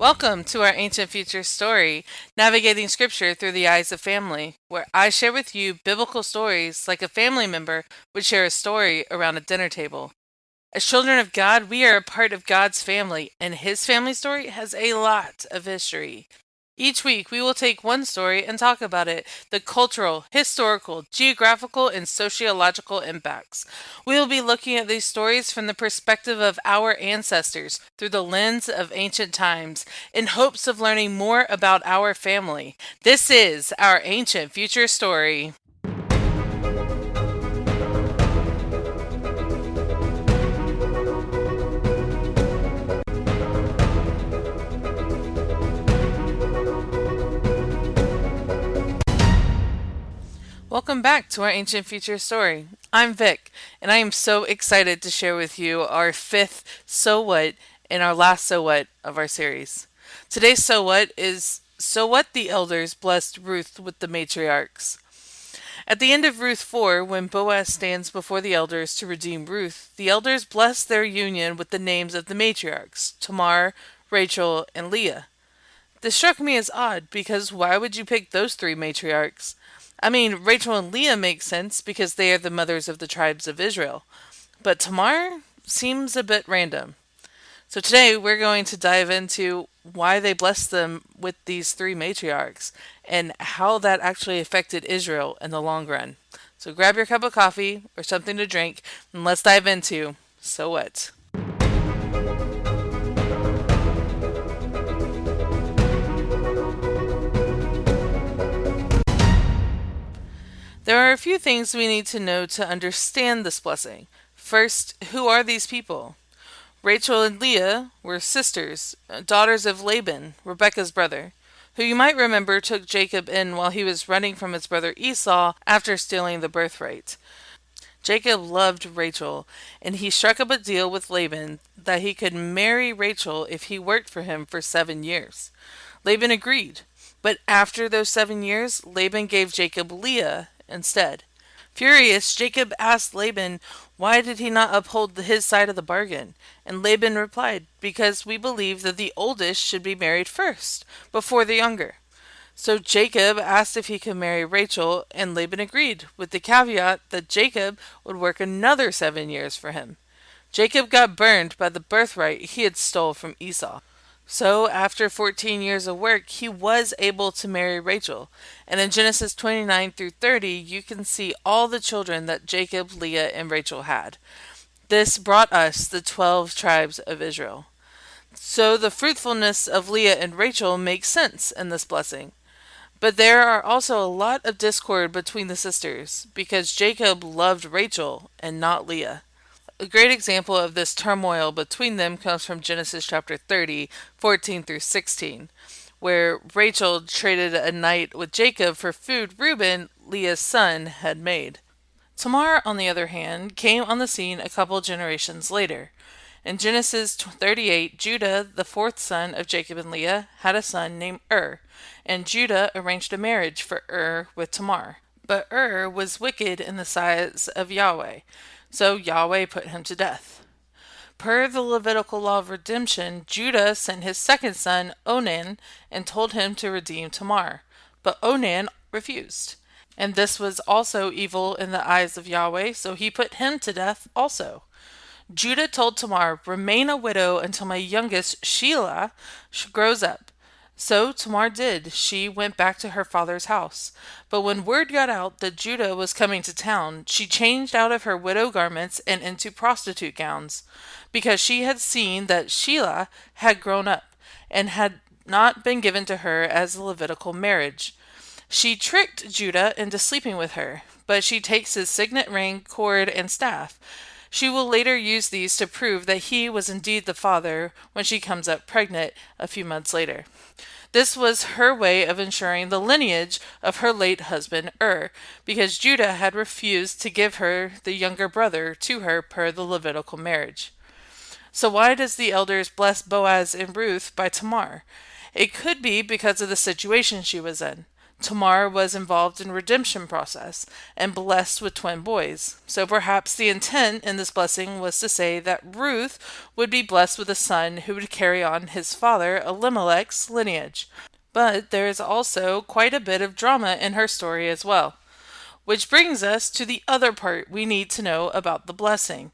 Welcome to our Ancient Future story, navigating scripture through the eyes of family, where I share with you biblical stories like a family member would share a story around a dinner table. As children of God, we are a part of God's family, and His family story has a lot of history. Each week, we will take one story and talk about it, the cultural, historical, geographical, and sociological impacts. We will be looking at these stories from the perspective of our ancestors through the lens of ancient times in hopes of learning more about our family. This is our Ancient Future Story. Welcome back to our Ancient Future story. I'm Vic, and I am so excited to share with you our fifth So What and our last So What of our series. Today's So What is So What the elders blessed Ruth with the matriarchs. At the end of Ruth 4, when Boaz stands before the elders to redeem Ruth, the elders bless their union with the names of the matriarchs, Tamar, Rachel, and Leah. This struck me as odd because why would you pick those three matriarchs? I mean, Rachel and Leah make sense because they are the mothers of the tribes of Israel. But Tamar seems a bit random. So today we're going to dive into why they blessed them with these three matriarchs and how that actually affected Israel in the long run. So grab your cup of coffee or something to drink and let's dive into So What? There are a few things we need to know to understand this blessing. First, who are these people? Rachel and Leah were sisters, daughters of Laban, Rebekah's brother, who you might remember took Jacob in while he was running from his brother Esau after stealing the birthright. Jacob loved Rachel, and he struck up a deal with Laban that he could marry Rachel if he worked for him for 7 years. Laban agreed, but after those 7 years, Laban gave Jacob Leah instead. Furious, Jacob asked Laban why did he not uphold his side of the bargain, and Laban replied, because we believe that the oldest should be married first, before the younger. So Jacob asked if he could marry Rachel, and Laban agreed, with the caveat that Jacob would work another 7 years for him. Jacob got burned by the birthright he had stole from Esau. So, after 14 years of work, he was able to marry Rachel. And in Genesis 29 through 30, you can see all the children that Jacob, Leah, and Rachel had. This brought us the 12 tribes of Israel. So, the fruitfulness of Leah and Rachel makes sense in this blessing. But there are also a lot of discord between the sisters, because Jacob loved Rachel and not Leah. A great example of this turmoil between them comes from Genesis chapter 30, 14 through 16, where Rachel traded a night with Jacob for food Reuben, Leah's son, had made. Tamar, on the other hand, came on the scene a couple generations later. In Genesis 38, Judah, the fourth son of Jacob and Leah, had a son named and Judah arranged a marriage for with Tamar. But was wicked in the sight of Yahweh, so Yahweh put him to death. Per the Levitical law of redemption, Judah sent his second son, Onan, and told him to redeem Tamar. But Onan refused. And this was also evil in the eyes of Yahweh, so he put him to death also. Judah told Tamar, remain a widow until my youngest, Shelah, grows up. So Tamar did. She went back to her father's house. But when word got out that Judah was coming to town, she changed out of her widow garments and into prostitute gowns, because she had seen that Shelah had grown up and had not been given to her as a Levitical marriage. She tricked Judah into sleeping with her, but she takes his signet ring, cord, and staff. She will later use these to prove that he was indeed the father when she comes up pregnant a few months later. This was her way of ensuring the lineage of her late husband because Judah had refused to give her the younger brother to her per the Levitical marriage. So why does the elders bless Boaz and Ruth by Tamar? It could be because of the situation she was in. Tamar was involved in redemption process and blessed with twin boys. So perhaps the intent in this blessing was to say that Ruth would be blessed with a son who would carry on his father Elimelech's lineage. But there is also quite a bit of drama in her story as well. Which brings us to the other part we need to know about the blessing.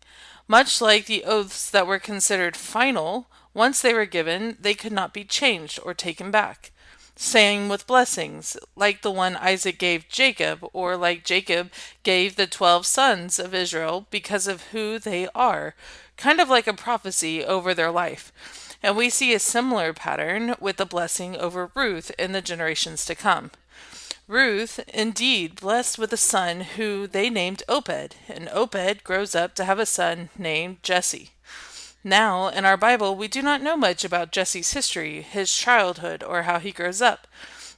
Much like the oaths that were considered final, once they were given, they could not be changed or taken back. Same with blessings, like the one Isaac gave Jacob, or like Jacob gave the 12 sons of Israel because of who they are, kind of like a prophecy over their life. And we see a similar pattern with the blessing over Ruth in the generations to come. Ruth, indeed, blessed with a son who they named Obed, and Obed grows up to have a son named Jesse. Now, in our Bible, we do not know much about Jesse's history, his childhood, or how he grows up.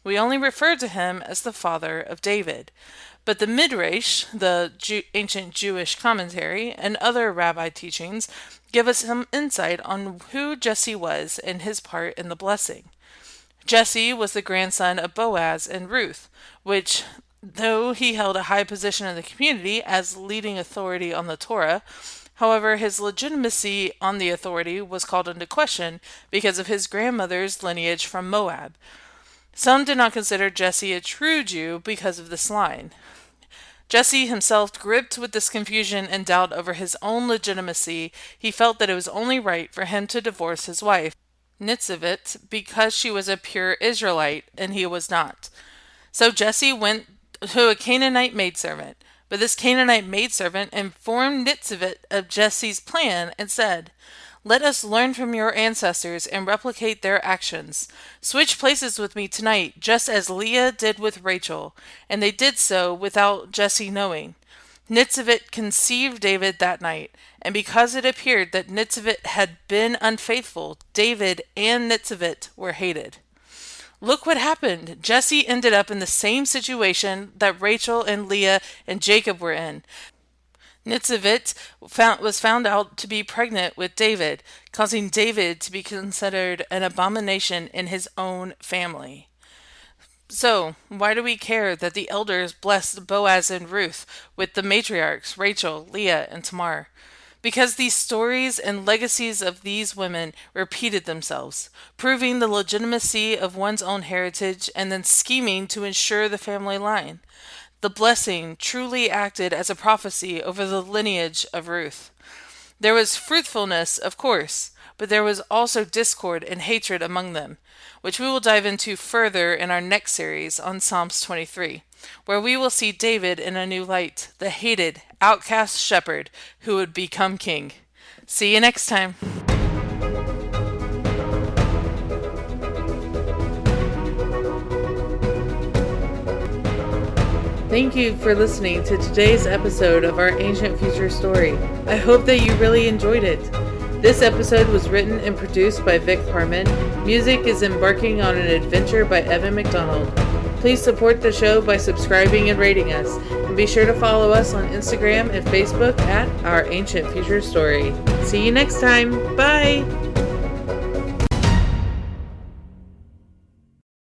We only refer to him as the father of David. But the Midrash, the ancient Jewish commentary, and other rabbi teachings give us some insight on who Jesse was and his part in the blessing. Jesse was the grandson of Boaz and Ruth, which, though he held a high position in the community as leading authority on the Torah, however, his legitimacy on the authority was called into question because of his grandmother's lineage from Moab. Some did not consider Jesse a true Jew because of this line. Jesse himself, gripped with this confusion and doubt over his own legitimacy, he felt that it was only right for him to divorce his wife, Nitzavit, because she was a pure Israelite and he was not. So Jesse went to a Canaanite maidservant. But this Canaanite maidservant informed Nitzavit of Jesse's plan and said, "Let us learn from your ancestors and replicate their actions. Switch places with me tonight, just as Leah did with Rachel." And they did so without Jesse knowing. Nitzavit conceived David that night, and because it appeared that Nitzavit had been unfaithful, David and Nitzavit were hated. Look what happened. Jesse ended up in the same situation that Rachel and Leah and Jacob were in. Nitzavit was found out to be pregnant with David, causing David to be considered an abomination in his own family. So, why do we care that the elders blessed Boaz and Ruth with the matriarchs, Rachel, Leah, and Tamar? Because these stories and legacies of these women repeated themselves, proving the legitimacy of one's own heritage and then scheming to ensure the family line. The blessing truly acted as a prophecy over the lineage of Ruth. There was fruitfulness, of course, but there was also discord and hatred among them, which we will dive into further in our next series on Psalms 23, where we will see David in a new light, the hated, outcast shepherd who would become king. See you next time. Thank you for listening to today's episode of our Ancient Future Story. I hope that you really enjoyed it. This episode was written and produced by Vic Harmon. Music is Embarking on an Adventure by Evan McDonald. Please support the show by subscribing and rating us. And be sure to follow us on Instagram and Facebook at Our Ancient Future Story. See you next time. Bye!